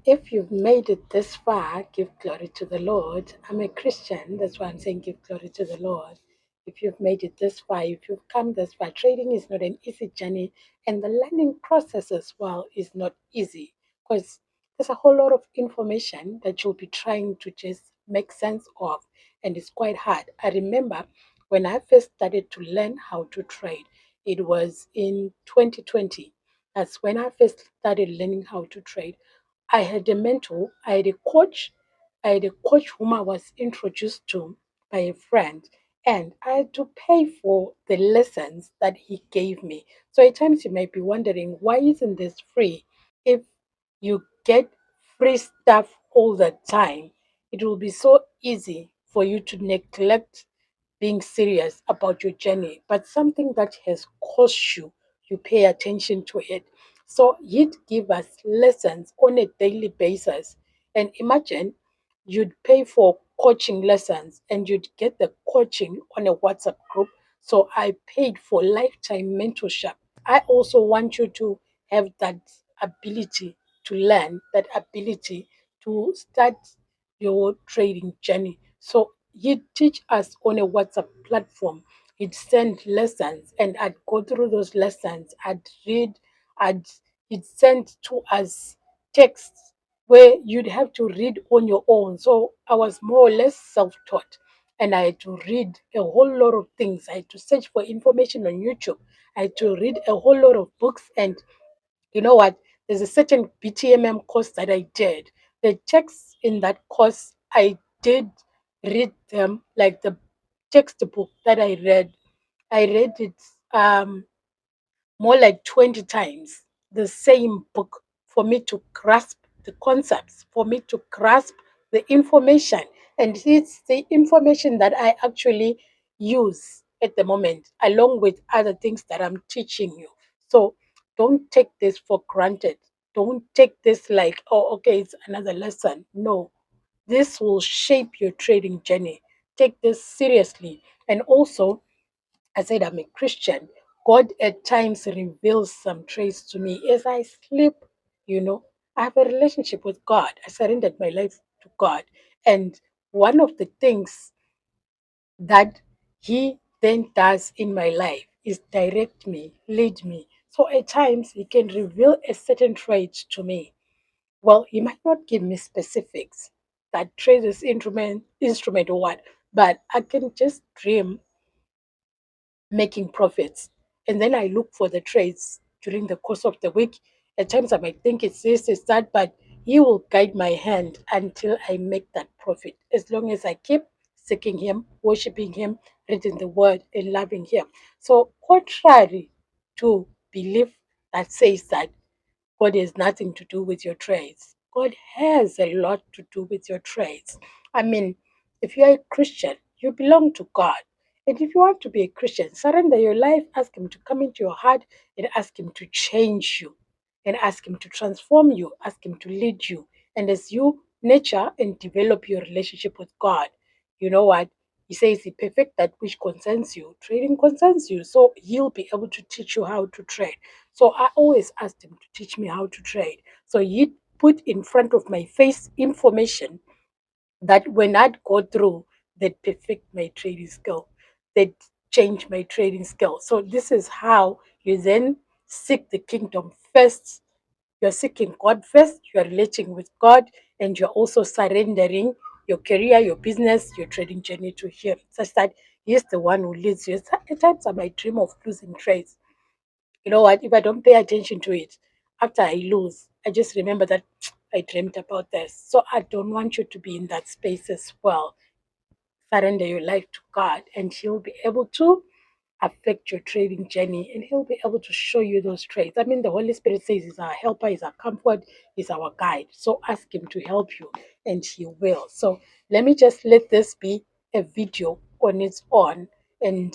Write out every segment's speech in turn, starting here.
If you've made it this far, give glory to the Lord. I'm a Christian, that's why I'm saying give glory to the Lord. If you've made it this far, if you've come this far, trading is not an easy journey, and the learning process as well is not easy because there's a whole lot of information that you'll be trying to just make sense of, and it's quite hard. I remember when I first started to learn how to trade, it was in 2020. That's when I first started learning how to trade. I had a mentor, I had a coach whom I was introduced to by a friend, and I had to pay for the lessons that he gave me. So at times you might be wondering, why isn't this free? If you get free stuff all the time, it will be so easy for you to neglect being serious about your journey, but something that has cost you, you pay attention to it. So he'd give us lessons on a daily basis. And imagine you'd pay for coaching lessons and you'd get the coaching on a WhatsApp group. So I paid for lifetime mentorship. I also want you to have that ability to learn, that ability to start your trading journey. So he'd teach us on a WhatsApp platform. He'd send lessons and I'd go through those lessons. I'd read, I'd he'd send to us texts where you'd have to read on your own. So I was more or less self-taught. And I had to read a whole lot of things. I had to search for information on YouTube. I had to read a whole lot of books. And you know what? There's a certain BTMM course that I did. The texts in that course, I did read them like the textbook that I read. I read it more like 20 times, the same book, for me to grasp the concepts, for me to grasp the information. And it's the information that I actually use at the moment, along with other things that I'm teaching you. So don't take this for granted. Don't take this like, oh, okay, it's another lesson. No, this will shape your trading journey. Take this seriously. And also, I said I'm a Christian. God at times reveals some traits to me as I sleep. You know, I have a relationship with God. I surrendered my life to God. And one of the things that He then does in my life is direct me, lead me. So at times He can reveal a certain trait to me. Well, He might not give me specifics that trait is instrument or what, but I can just dream making profits. And then I look for the trades during the course of the week. At times I might think it's this, it's that, but He will guide my hand until I make that profit. As long as I keep seeking Him, worshiping Him, reading the Word, and loving Him. So, contrary to belief that says that God has nothing to do with your trades. God has a lot to do with your trades. I mean, if you're a Christian, you belong to God. And if you want to be a Christian, surrender your life, ask Him to come into your heart, and ask Him to change you, and ask Him to transform you, ask Him to lead you. And as you nurture and develop your relationship with God, you know what? He says He perfect that which concerns you. Trading concerns you. So He'll be able to teach you how to trade. So I always asked Him to teach me how to trade. So He put in front of my face information that when I'd go through, they'd perfect my trading skill. They'd change my trading skill. So this is how you then seek the kingdom first. You're seeking God first, you're relating with God, and you're also surrendering your career, your business, your trading journey to Him, such that He's the one who leads you. At times I might dream of losing trades. You know what? If I don't pay attention to it, after I lose, I just remember that I dreamt about this. So I don't want you to be in that space as well. Surrender your life to God, and He'll be able to affect your trading journey, and He'll be able to show you those traits. I mean, the Holy Spirit says He's our helper, He's our comfort, He's our guide. So ask Him to help you, and He will. So let me just let this be a video on its own, and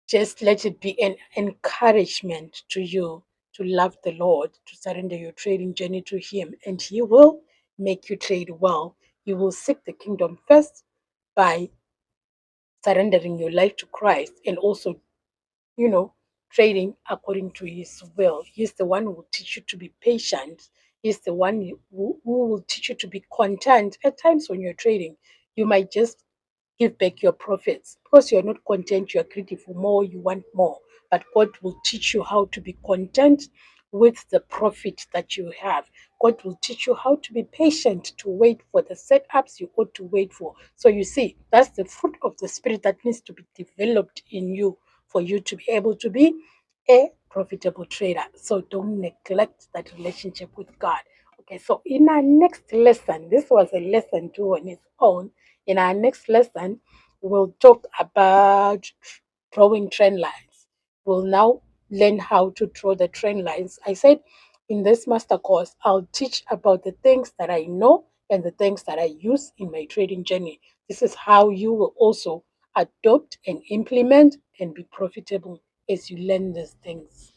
just let it be an encouragement to you to love the Lord, to surrender your trading journey to Him, and He will make you trade well. You will seek the kingdom first by surrendering your life to Christ, and also, you know, trading according to His will. He's the one who will teach you to be patient He's the one who will teach you to be content. At times when you're trading, you might just give back your profits because you're not content, you're greedy for more, you want more. But God will teach you how to be content with the profit that you have. God will teach you how to be patient to wait for the setups you ought to wait for. So you see, that's the fruit of the spirit that needs to be developed in you for you to be able to be a profitable trader. So don't neglect that relationship with God. Okay, so in our next lesson, this was a lesson two on its own. In our next lesson, we'll talk about drawing trend lines. We'll now learn how to draw the trend lines. I said in this master course, I'll teach about the things that I know and the things that I use in my trading journey. This is how you will also adopt and implement and be profitable as you learn these things.